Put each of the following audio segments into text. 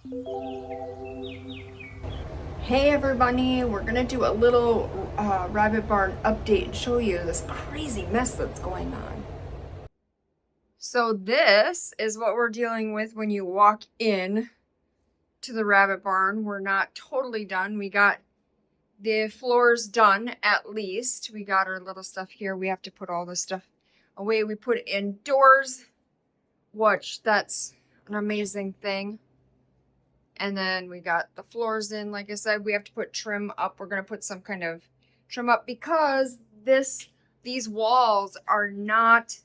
Hey everybody, we're gonna do a little rabbit barn update and show you this crazy mess that's going on. So this is what we're dealing with when you walk in to the rabbit barn. We're not totally done. We got the floors done at least. We got our little stuff here. We have to put all this stuff away. We put it indoors, which that's an amazing thing. And then we got the floors in. Like I said, we have to put trim up. We're going to put some kind of trim up because these walls are not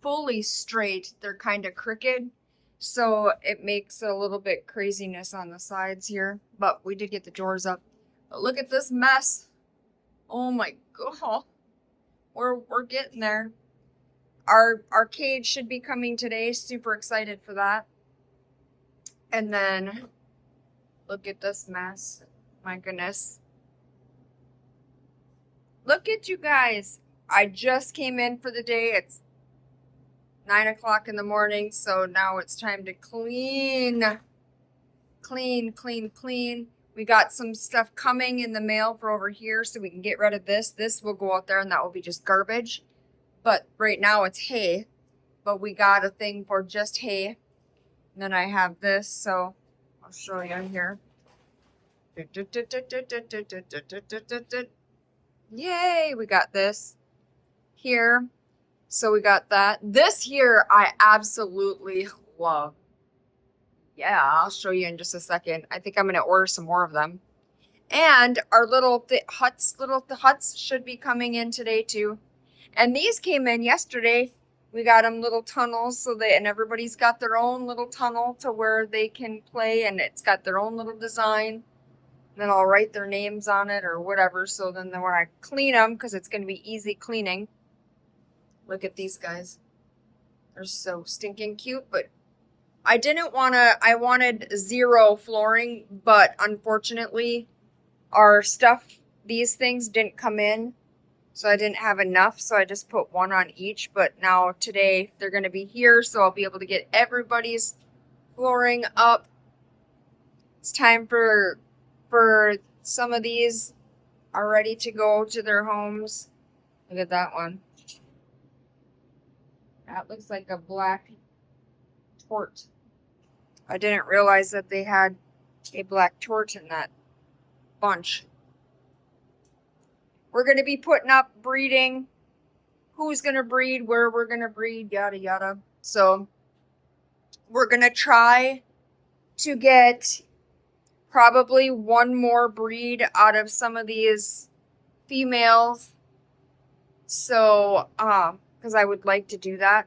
fully straight. They're kind of crooked. So it makes a little bit craziness on the sides here. But we did get the doors up. But look at this mess. Oh my God. We're getting there. Our cage should be coming today. Super excited for that. And then look at this mess. My goodness. Look at you guys. I just came in for the day. It's 9 o'clock in the morning. So now it's time to clean. Clean. We got some stuff coming in the mail for over here so we can get rid of this. This will go out there and that will be just garbage. But right now it's hay. But we got a thing for just hay. And then I have this. So I'll show you here. Yay, we got this here. So we got that. This here I absolutely love. Yeah, I'll show you in just a second. I think I'm going to order some more of them. And our little huts should be coming in today too. And these came in yesterday. We got them little tunnels and everybody's got their own little tunnel to where they can play, and it's got their own little design. Then I'll write their names on it or whatever. So then when I clean them, because it's going to be easy cleaning. Look at these guys. They're so stinking cute, but I wanted zero flooring, but unfortunately these things didn't come in. So I didn't have enough, so I just put one on each. But now today they're going to be here, so I'll be able to get everybody's flooring up. It's time for some of these are ready to go to their homes. Look at that one. That looks like a black tort. I didn't realize that they had a black tort in that bunch. We're going to be putting up breeding, who's going to breed, where we're going to breed, yada, yada. So we're going to try to get probably one more breed out of some of these females. So, because I would like to do that.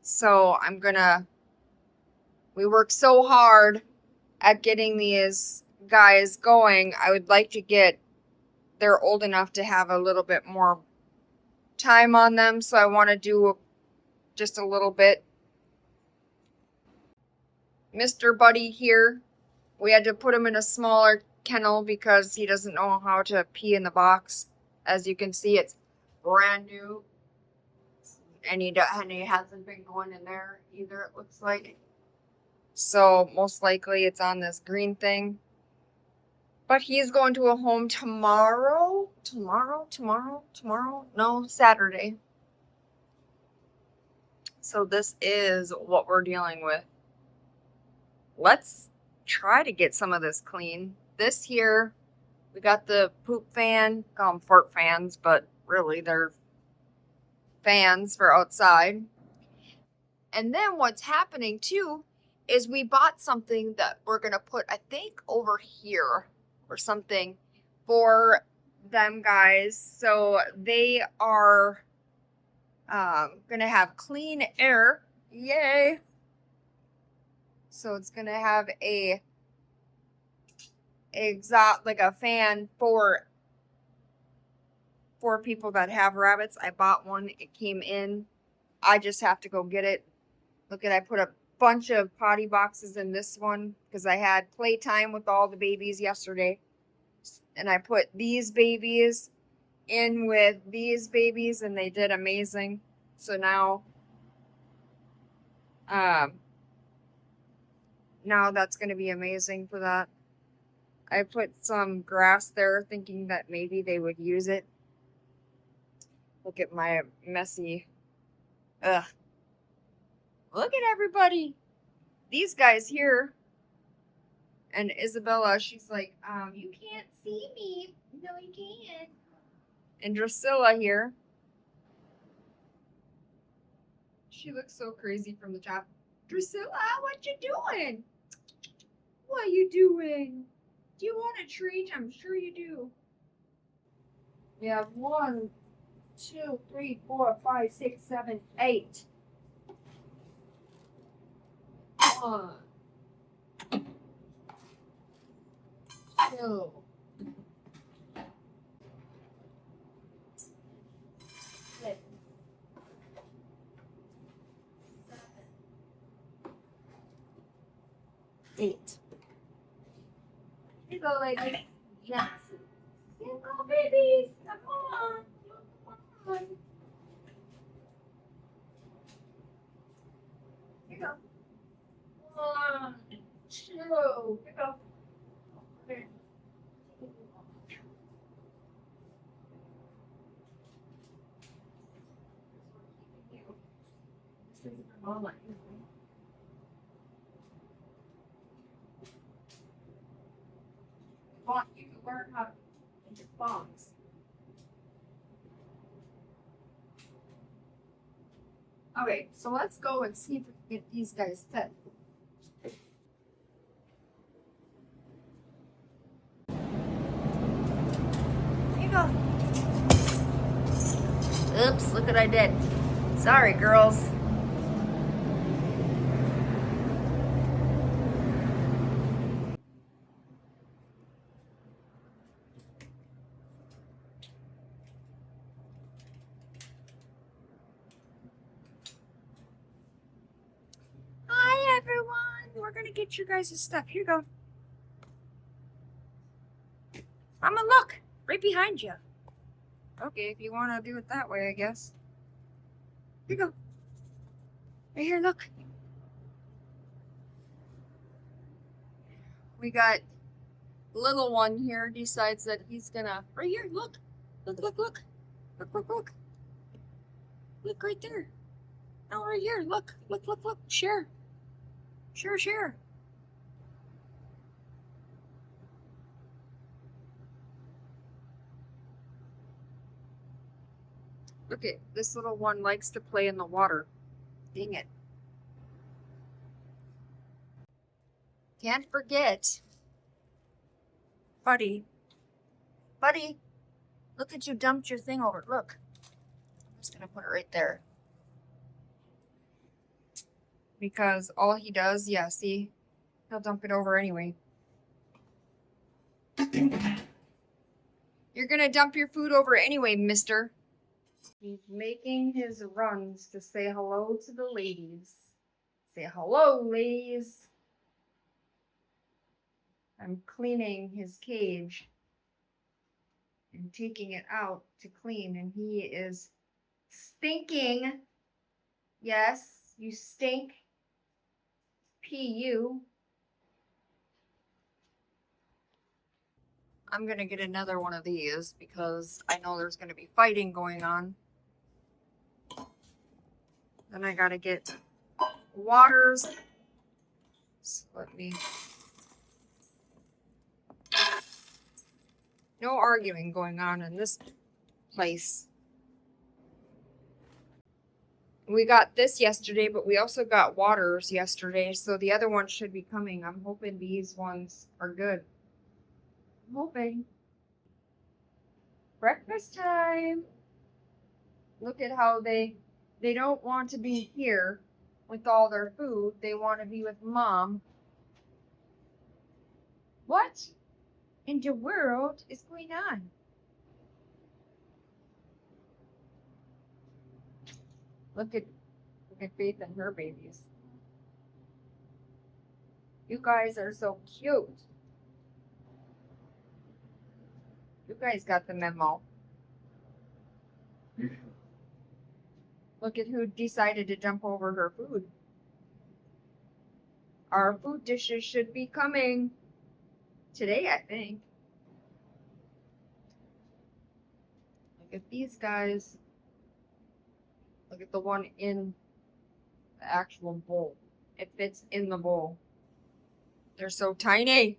So we work so hard at getting these guys going. I would like to get, they're old enough to have a little bit more time on them. So I want to do just a little bit. Mr. Buddy here, we had to put him in a smaller kennel because he doesn't know how to pee in the box. As you can see, it's brand new. And he hasn't been going in there either, it looks like. So most likely it's on this green thing. But he's going to a home tomorrow. No, Saturday. So this is what we're dealing with. Let's try to get some of this clean. This here, we got the poop fan. Call them fart fans, but really they're fans for outside. And then what's happening too is we bought something that we're going to put, I think, over here or something for them guys. So they are going to have clean air. Yay. So it's going to have a fan for people that have rabbits. I bought one. It came in. I just have to go get it. Look at, I put a bunch of potty boxes in this one because I had playtime with all the babies yesterday. And I put these babies in with these babies and they did amazing. So now now that's going to be amazing for that. I put some grass there thinking that maybe they would use it. Look at my messy. Ugh. Look at everybody. These guys here. And Isabella, she's like, you can't see me. No, you can't. And Drusilla here. She looks so crazy from the top. Drusilla, what you doing? What you doing? Do you want a treat? I'm sure you do. We have 1, 2, 3, 4, 5, 6, 7, 8. 1, 2, 6, 7, 8. Here you go, ladies. Yes. Here you go, babies. Come on. Come on. Here you go. 1, 2. Here you go. Here. This is all like this. You can learn how to make bonds. Okay, so let's go and see if we can get these guys fed. Here you go. Oops, look what I did. Sorry, girls. Hi, everyone. We're going to get you guys' stuff. Here you go. Mama, look. Right behind you. Okay, if you want to do it that way, I guess. Here you go. Right here, look. We got little one here decides that he's gonna. Right here, look. Look, look, look. Look, look, look. Look right there. No, right here. Look, look, look, look. Share. Share, share. Look at this little one likes to play in the water. Dang it. Can't forget. Buddy. Buddy. Look at you dumped your thing over. Look. I'm just going to put it right there. Because all he does, yeah, see? He'll dump it over anyway. You're going to dump your food over anyway, mister. He's making his runs to say hello to the ladies. Say hello, ladies. I'm cleaning his cage and taking it out to clean, and he is stinking. Yes, you stink. P.U. I'm going to get another one of these because I know there's going to be fighting going on. Then I got to get waters. So let me... No arguing going on in this place. We got this yesterday, but we also got waters yesterday, so the other ones should be coming. I'm hoping these ones are good. I'm hoping. Breakfast time. Look at how they don't want to be here with all their food. They want to be with mom. What in the world is going on? Look at Faith and her babies. You guys are so cute. You guys got the memo. Look at who decided to jump over her food. Our food dishes should be coming today, I think. Look at these guys. Look at the one in the actual bowl. It fits in the bowl. They're so tiny.